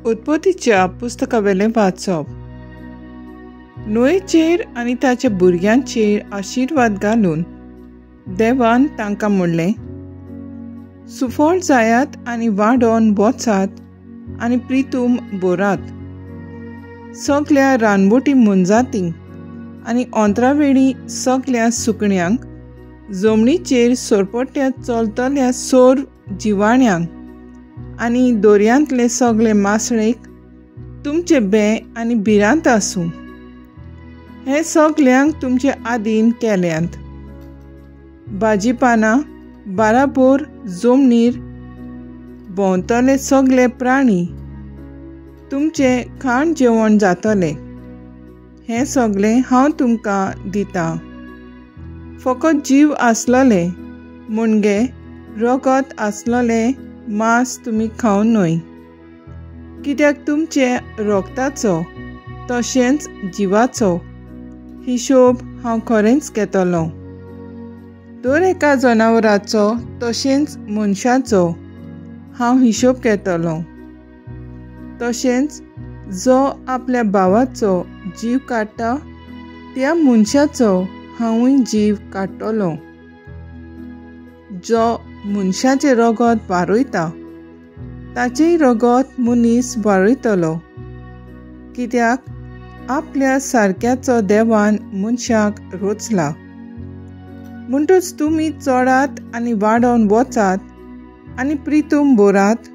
उत्पत्तीच्या पुस्तकावेलें वाचप. नोएचेर आनी ताच्या भुरग्यांचेर आशिर्वाद घालून देवान तांकां म्हणलें, सुफळ जायात आनी वाडोवन वचात आनी प्रितूम बोरात. सगल्या रानवटी मनजातींक आनी अंतरावेळी सगल्या सुकण्यांक, जमनीचेर सोरपट्ट्या चलतल्या सोर जिवाण्यांक आनी दोर्यांतले सगळे मासळेक तुमचे बे आनी भिरांत आसूं. हे सगल्यांक तुमचे आदीन केल्यांत. भाजीपानां बाराबोर जमनीर भोंवतले सगळे प्राणी तुमचे खाण जेवण जातले. हें सगळें हांव तुमकां दितां. फकत जीव आसलोले म्हणजे रगत आसलोले मांस तुमी खावं न्हय, कित्याक तुमचे रगताचो तशेंच जिवाचो हिशोब हांव खरेंच घेतलो. दर एका जनावराचो तशेंच मनशाचो हांव हिशोब घेतलो. तशेंच जो आपल्या भावाचो जीव काडटा त्या मनशाचो हांवूय जीव काडटलो. जो मनशाचें रगत वारयता ताचेंय रगत मनीस वारयतलो, कित्याक आपल्या सारक्याचो देवान मनशाक रचला. म्हणटच तुमी चडात आनी वाडोवन वचात आनी प्रितूम बोरात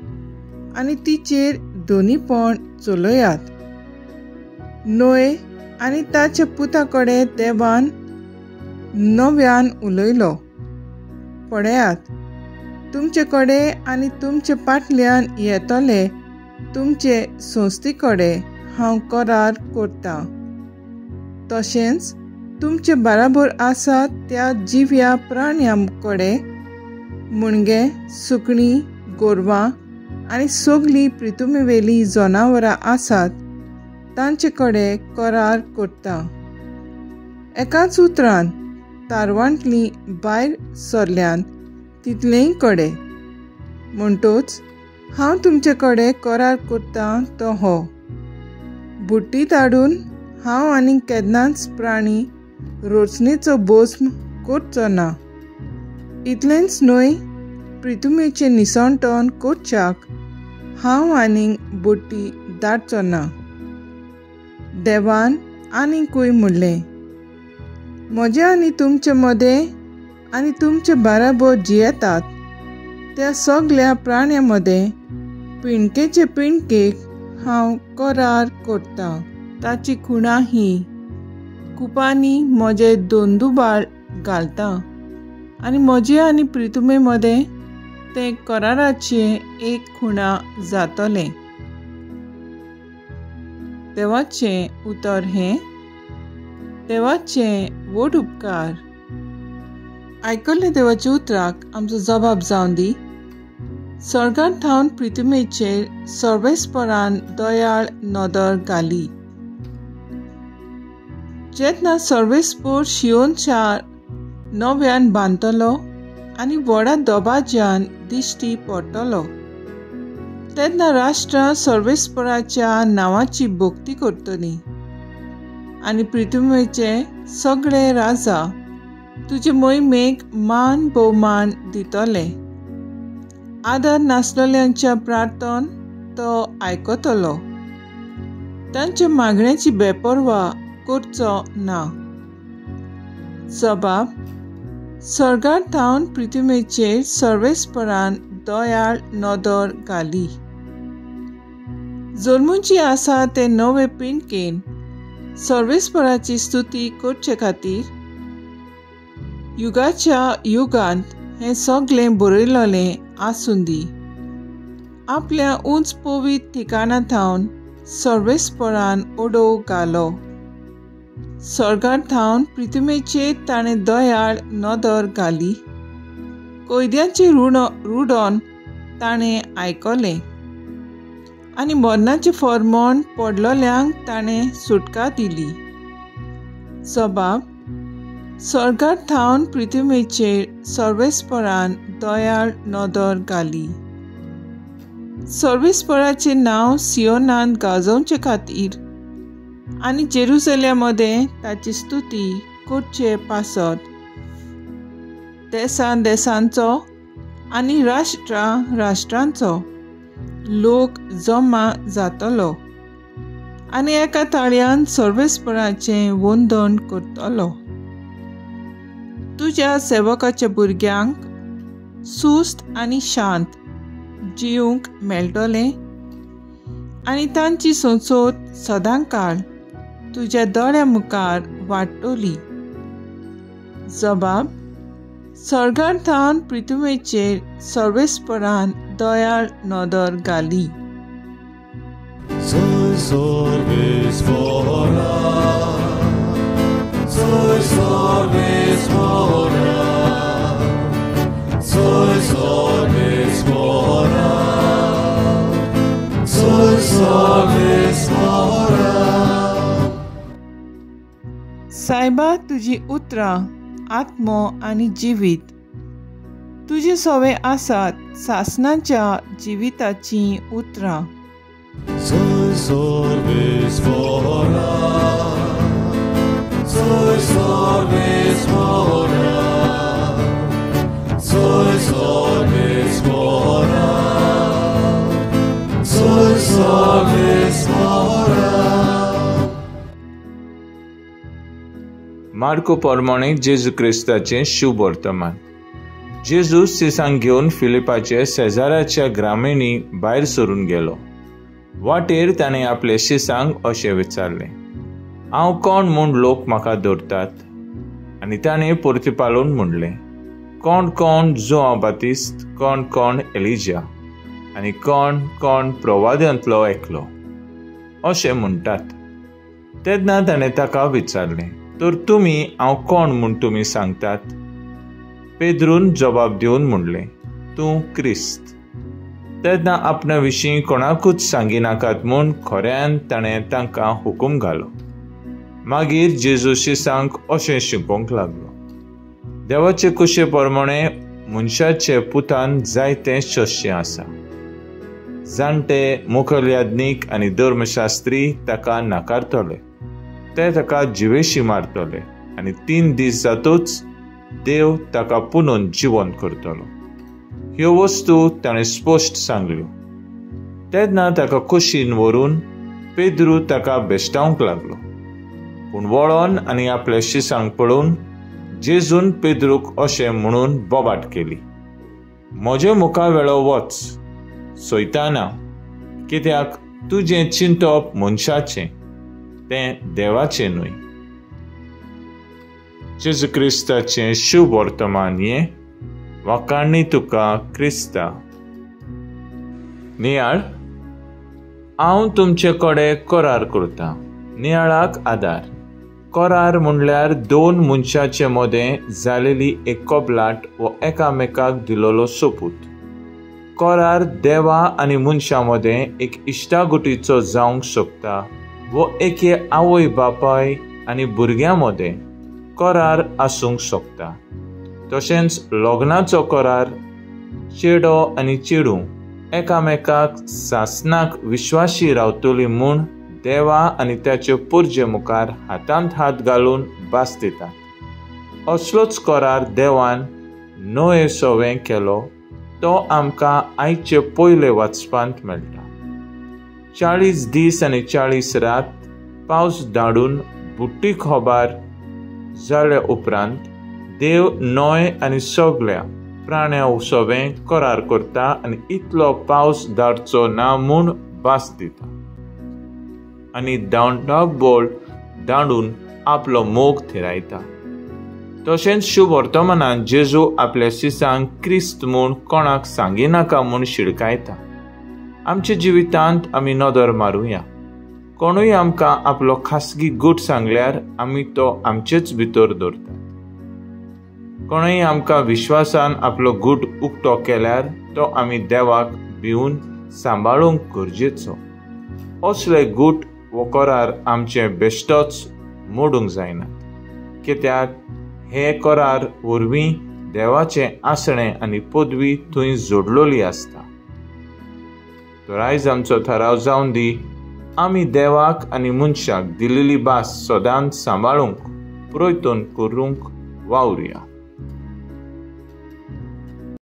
आनी तिचेर दोनीपण चलयात. नोए आनी ताच्या पुता कडेन देवान नव्यान उलयलो, पळयात, तुमचे कडेन आनी तुमचे फाटल्यान येतले तुमचे संस्थे कडेन हांव करार करतां. तशेंच तुमचे बाराबर आसात त्या जिव्या प्राण्यां कडेन म्हणजे सुकणीं, गोरवां आनी सगळीं प्रितुमेवेलीं जनावरां आसात तांचे कडेन करार करतां. एकाच उतरान तारवांतलीं भायर सरल्यान तितलेय कडेन. म्हणटच हांव तुमचे कडेन करार करतां तो हो, बुट्टी धाडून हांव आनी केन्नाच प्राणी रचनेचो भस्म करचो ना. इतलेंच न्हय, प्रितुमेचें निसणटण करच्याक हांव आनीक बुट्टी धाडचो ना. देवान आनीकूय म्हणलें, म्हजे आनी तुमचे मदें आनी तुमचे बाराबर जियेतात त्या सगळ्या प्राण्यां मदें पिणकेचे पिणकेक हांव करार करतां. ताची खुणां ही कुपांनी म्हजे दोंदूबाळ घालतां आनी म्हजे आनी प्रितुमे मदें ते कराराचे एक खुणा जातलें. देवाचें उतर हें, देवाचें व्हड उपकार. आयकल्ले देवाच्या उतराक आमचो जबाब जावन दी. सर्गांत थावन प्रितुमेचेर सर्वेस्परान दयाळ नदर घाली. जेन्ना सर्वेस्पर शियोन शार नव्यान बांदतलो आनी व्हडा दबाज्यान दिश्टी पडटलो, तेन्ना राष्ट्रां सर्वेस्पराच्या नांवाची भक्ती करतलीं आनी प्रितुमेचे सगळे राजा तुजे मोहिमेक मान भोवमान दितले. आदर नासलेल्यांच्या प्रार्थन तो आयकतलो. तांच्या मागण्याची बेपरवा करचो ना. जबाब, सर्गार थावन प्रितुमेचेर सर्वेस्परान दयाळ नदर घाली. जल्मूची आसा ते नवे पिणकेन सर्वेस्पराची स्तुती करचे खातीर युगाच्या युगांत हें सगळें बरयलेलें आसूं दी. आपल्या उंच पवित्र ठिकाणा थावन सर्वेस्परान ओडो घालो. सर्गार थावन प्रितुमेचेर ताणें दयाळ नदर घाली. कैद्यांचें रुडोन ताणें आयकलें आनी मरणाचें फर्मोण पडलोल्यांक ताणें सुटका दिली. जबाब, सर्गार थावन प्रितुमेचेर सर्वेस्परान दयाळ नदर घाली. सर्वेस्पराचें नांव सियोनांत गाजोवचे खातीर आनी जेरुसलेमामध्ये ताची स्तुती करचे पासत देशां देशांचो आनी राष्ट्रांचो लोक जमा जातलो आनी एका ताळ्यान सर्वेस्पराचें वंदन करतलो. तुज्या सेवकाच्या भुरग्यांक सुस्त आनी शांत जिवंक मेळटलें आनी तांची सोंसोत सदांकाळ तुज्या दोळ्या मुखार वाडटली. जबाब: सर्गांतान पृथ्वीचेर सर्वेस्परान दयाळ नदर घाली. सायबा तुजी उतरां आत्मो आनी जिवीत. तुजे सवे आसात सासणाच्या जिविताचीं उतरां. मार्को पोरमोणे जेजू क्रिस्ताचें शुभ वर्तमान. जेजू सिसांक घेवन फिलिपाचे शेजाराच्या ग्रामीणी भायर सरून गेलो. वाटेर ताणें आपले शिसांक अशें विचारलें, हांव कोण म्हूण लोक म्हाका धरतात? आनी ताणें परतीपालून म्हणलें, कोण कोण जोआन बातिस्त, कोण कोण एलिजा आनी कोण कोण प्रवाद्यांतलो एकलो अशें म्हणटात. तेन्ना ताणें ताका विचारलें, तर तुमी हांव कोण म्हूण तुमी सांगतात? पेद्रून जबाब दिवन म्हणलें, तूं क्रिस्त. तेन्ना आपणा विशीं कोणाकूच सांगिनाकात म्हूण खऱ्यान ताणें तांकां हुकूम घालो. मागीर जेजू शिसांक अशें शिकोवंक लागलो, देवाचे कुशे प्रमाणे मनशाचे पुतान जायते शस्य आसा. जाणटे, मुखेल याज्ञीक आनी धर्मशास्त्री ताका नाकारतले. ते ताका जिवेशी मारतले आनी 3 दीस जातूच देव ताका पुनून जिवंत करतलो. ह्यो वस्तू ताणें स्पश्ट सांगल्यो. तेन्ना ताका कुशीन व्हरून पेद्रू ताका बेश्टावंक लागलो. पूण वळोन आनी आपल्या शिसांक पळोवन जेजून पेद्रूक अशें म्हणून बोबाट केली, म्हजे मुखा वेळो वच, सैताना, कित्याक तुजें चिंतप मनशाचें, तें देवाचें न्हय. जेजू क्रिस्ताचें शुभ वर्तमान हें वाकाणणी तुका क्रिस्ता. नियाळ, हांव तुमचे कडेन करार करतां. नियाळाक आदार. करार म्हणल्यार 2 मनशाचे मदें जालेली एक कबलाट वो एकामेकाक दिलोलो सोपूत. करार देवा आनी मनशा मदें एक इश्टागुटीचो जावंक शकता वो एके आवय बापाय आनी भुरग्यां मदें करार आसूंक शकता. तशेंच लग्नाचो करार चेडो आनी चेडूं एकामेकाक सासणाक विश्वासी रावतली म्हूण देवा आनी त्याचे पुर्जे मुखार हातांत हात घालून भास दितात. असलोच करार देवान नोये सोवें केलो तो आमकां आयचे पयले वाचपांत मेळटा. 40 दीस आनी 40 रात पावस धाडून बुट्टी खोबार जाले उपरांत देव नोय आनी सगळ्या प्राण्या सोवें करार करता आनी इतलो पावस धाडचो ना म्हूण भास दिता आनी दांडाबोळ धाडून आपलो मोग थिरायता. तशेंच शुभ वर्तमानांत जेजू आपल्या शिसांक क्रिस्त म्हूण कोणाक सांगिनाका म्हूण शिडकायता. आमच्या जिवितांत आमी नदर मारुया. कोणूय आमकां आपलो खासगी गूट सांगल्यार आमी तो आमचेच भितर दवरतात. कोणूय आमकां विश्वासान आपलो गूट उक्तो केल्यार तो आमी देवाक भिवन सांबाळूंक गरजेचो. असले गूट वो करार आमचे बेश्टोच मोडूंक जायनात, कित्याक हे करार वरवीं देवाचें आसणें आनी पदवी थंय जोडलोली आसता. तर आयज आमचो थाराव जावन दी आमी देवाक आनी मनशाक दिलेली भास सदांच सांबाळूंक प्रयत्न करूंक वावुरया.